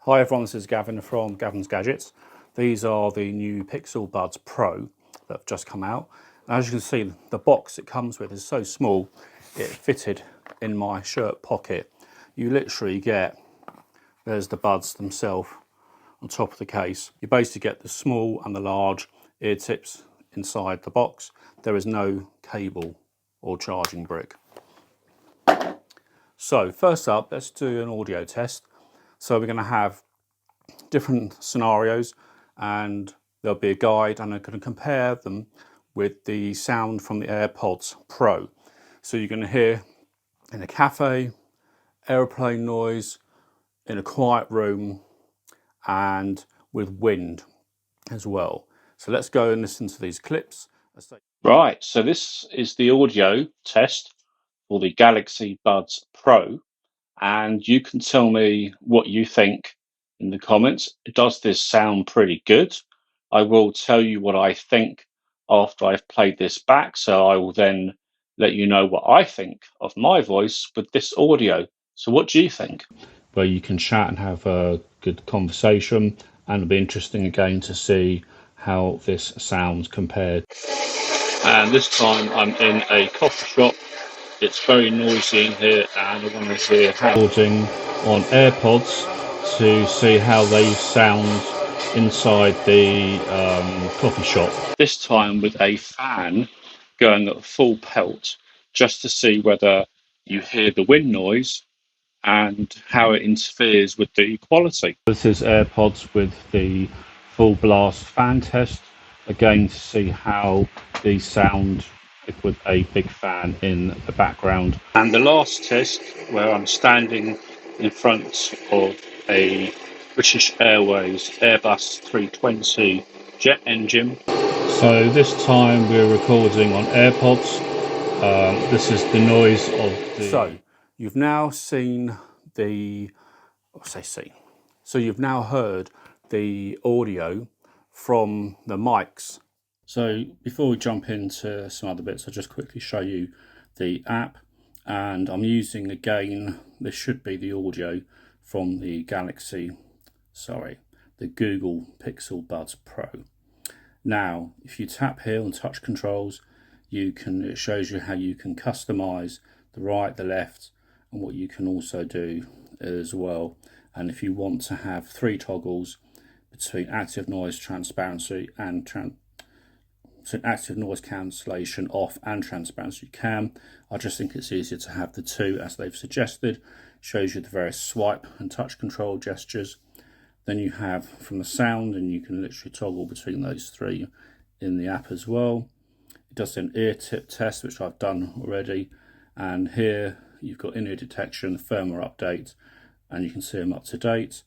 Hi everyone, this is Gavin from Gavin's Gadgets. These are the new Pixel Buds Pro that have just come out. And as you can see, the box it comes with is so small, it fitted in my shirt pocket. You literally get, there's the buds themselves on top of the case. You basically get the small and the large ear tips inside the box. There is no cable or charging brick. So first up, let's do an audio test. So we're going to have different scenarios and there'll be a guide, and I'm going to compare them with the sound from the AirPods Pro. So you're going to hear in a cafe, aeroplane noise, in a quiet room, and with wind as well. So let's go and listen to these clips. Right, so this is the audio test for the Galaxy Buds Pro, and you can tell me what you think in the comments. Does this sound pretty good? I will tell you what I think after I've played this back, so I will then let you know what I think of my voice with this audio. So what do you think? Where you can chat and have a good conversation, and it'll be interesting again to see how this sounds compared. And this time I'm in a coffee shop. It's very noisy in here, and I want to hear how Recording on AirPods to see how they sound inside the coffee shop. this time with a fan going at full pelt, just to see whether you hear the wind noise and how it interferes with the quality. This is AirPods with the full blast fan test, again to see how these sound with a big fan in the background. And the last test, where I'm standing in front of a British Airways Airbus 320 jet engine. So this time we're recording on AirPods. This is the noise of the... So you've now seen the... So you've now heard the audio from the mics. So before we jump into some other bits, I'll just quickly show you the app. And I'm using, again, this should be the audio from the the Google Pixel Buds Pro. Now, if you tap here on touch controls, it shows you how you can customize the right, the left, and what you can also do as well. And if you want to have 3 toggles between active noise transparency and active noise cancellation off and transparency, you can. I just think it's easier to have the 2 as they've suggested. Shows you the various swipe and touch control gestures. Then you have from the sound, and you can literally toggle between those 3 in the app as well. It does an ear tip test, which I've done already. And here you've got in-ear detection, firmware update, and you can see them up to date,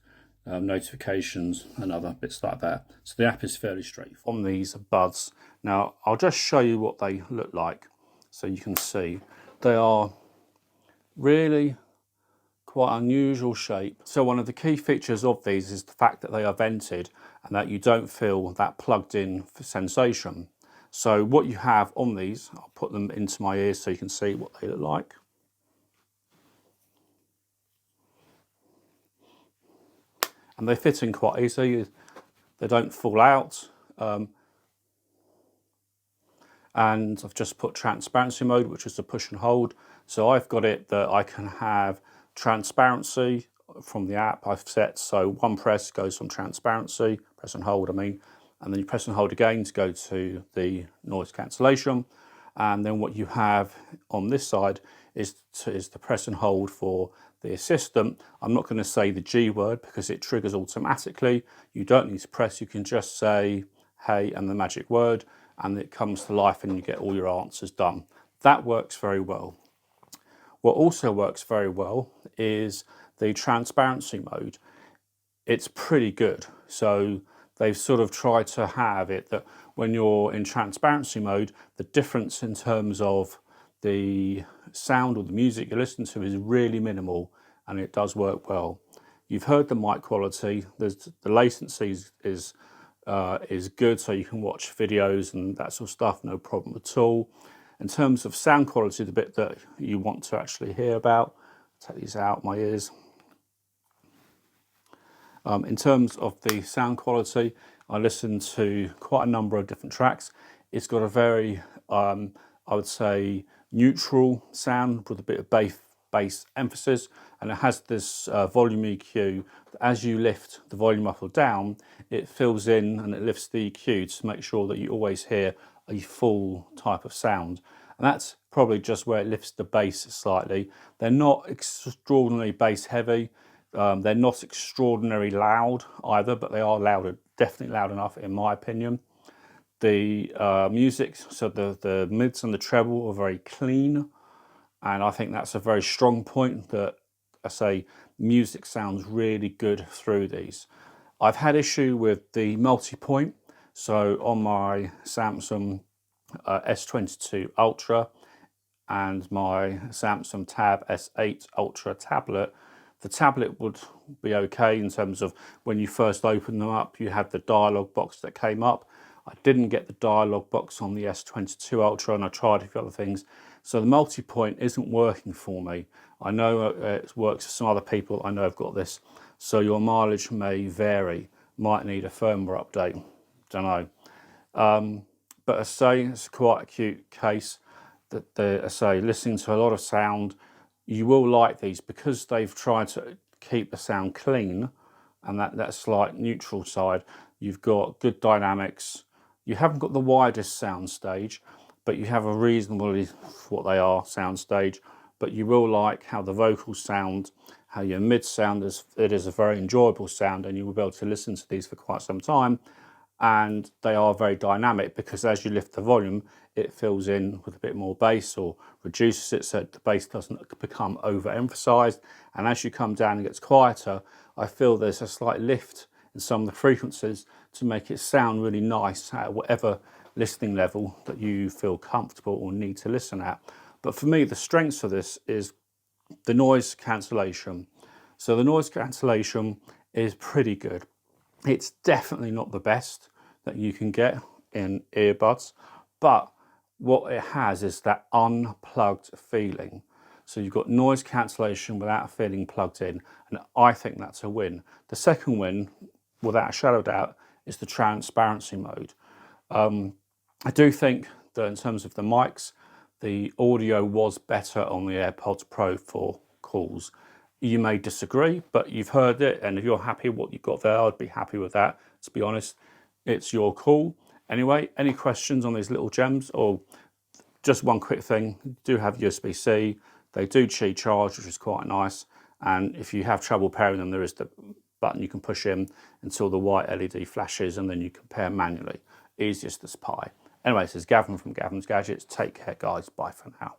notifications and other bits like that. So the app is fairly straightforward. On these buds, now I'll just show you what they look like so you can see. They are really quite unusual shape. So one of the key features of these is the fact that they are vented and that you don't feel that plugged in sensation. So what you have on these, I'll put them into my ears so you can see what they look like. And they fit in quite easily, they don't fall out. And I've just put transparency mode, which is the push and hold. So I've got it that I can have transparency from the app I've set. So one press goes from transparency, press and hold, and then you press and hold again to go to the noise cancellation. And then what you have on this side is the press and hold for the assistant. I'm not going to say the G word because it triggers automatically. You don't need to press, you can just say hey and the magic word, and it comes to life and you get all your answers done. That works very well. What also works very well is the transparency mode. It's pretty good. So they've sort of tried to have it that when you're in transparency mode, the difference in terms of the sound or the music you listen to is really minimal, and it does work well. You've heard the mic quality. The latency is good, so you can watch videos and that sort of stuff, no problem at all. In terms of sound quality, the bit that you want to actually hear about, take these out my ears. In terms of the sound quality, I listened to quite a number of different tracks. It's got a very, I would say, neutral sound with a bit of bass emphasis, and it has this volume EQ that as you lift the volume up or down, it fills in and it lifts the EQ to make sure that you always hear a full type of sound. And that's probably just where it lifts the bass slightly. They're not extraordinarily bass heavy. They're not extraordinarily loud either, but they are louder, definitely loud enough in my opinion. The music, so the mids and the treble are very clean, and I think that's a very strong point that I say music sounds really good through these. I've had issue with the multi-point, so on my Samsung S22 Ultra and my Samsung Tab S8 Ultra tablet, the tablet would be okay in terms of when you first open them up, you had the dialog box that came up. I didn't get the dialog box on the S22 Ultra, and I tried a few other things. So the multi-point isn't working for me. I know it works for some other people. I know I've got this. So your mileage may vary. Might need a firmware update. Don't know. But I say it's quite a cute case that I say listening to a lot of sound, you will like these because they've tried to keep the sound clean and that slight neutral side. You've got good dynamics. You haven't got the widest sound stage, but you have a reasonably, for what they are, sound stage. But you will like how the vocals sound, how your mid sound is. It is a very enjoyable sound, and you will be able to listen to these for quite some time. And they are very dynamic because as you lift the volume, it fills in with a bit more bass or reduces it so the bass doesn't become overemphasized. And as you come down and gets quieter, I feel there's a slight lift in some of the frequencies to make it sound really nice at whatever listening level that you feel comfortable or need to listen at. But for me, the strengths of this is the noise cancellation. So the noise cancellation is pretty good. It's definitely not the best that you can get in earbuds, but what it has is that unplugged feeling. So you've got noise cancellation without feeling plugged in, and I think that's a win. The second win, without a shadow of doubt, is the transparency mode. I do think that in terms of the mics, the audio was better on the AirPods Pro for calls. You may disagree, but you've heard it, and if you're happy with what you've got there, I'd be happy with that. To be honest, it's your call. Anyway, any questions on these little gems? Or just one quick thing, do have USB-C. They do Qi charge, which is quite nice. And if you have trouble pairing them, there is the button you can push in until the white LED flashes, and then you can pair manually. Easiest as pie. Anyway, this is Gavin from Gavin's Gadgets. Take care, guys. Bye for now.